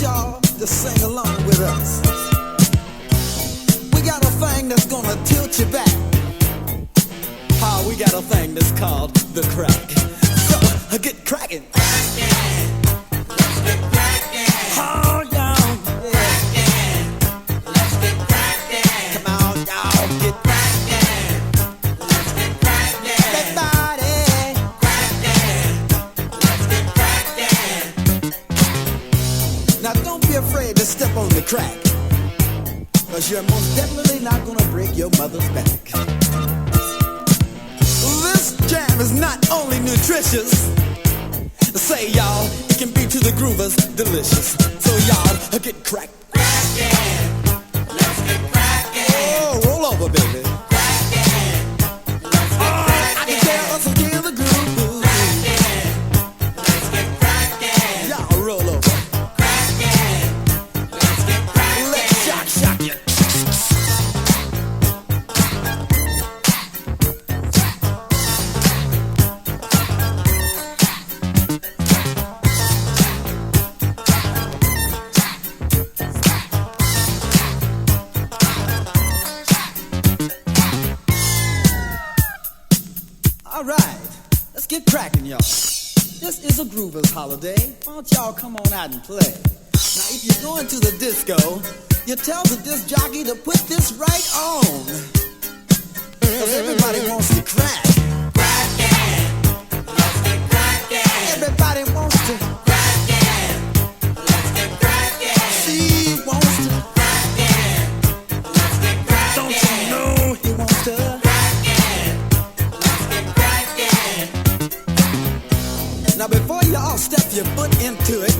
y'all to sing along with us. We got a thing that's gonna tilt you back. Oh, we got a thing that's called the crack. So, get crackin'. Let's get crackin'. Oh, y'all. Crackin'. Let's get crackin'. Come on, y'all, get crackin'. Let's get crackin'. Everybody. Crackin'. Let's get crackin'. Now, don't be afraid to step on the crack, 'cause you're most definitely not gonna break your mother's back. This jam is not only nutritious, say y'all, it can be to the groovers delicious. So y'all, get cracked. Crackin', let's get crackin'. Oh, roll over, baby. Crackin', let's get crackin'. I can tell us again the groove. Crackin', let's get crackin'. Y'all roll over. Crackin', let's get crackin'. Let's shock you. All right, let's get cracking, y'all. This is a groover's holiday. Why don't y'all come on out and play? Now, if you're going to the disco, you tell the disc jockey to put this right on, 'cause everybody wants to crack. Crackin', let's get crackin'. Everybody wants to crackin', let's get crackin'. She wants to crackin', let's get crackin'. Don't you know he wants to? Now before y'all step your foot into it,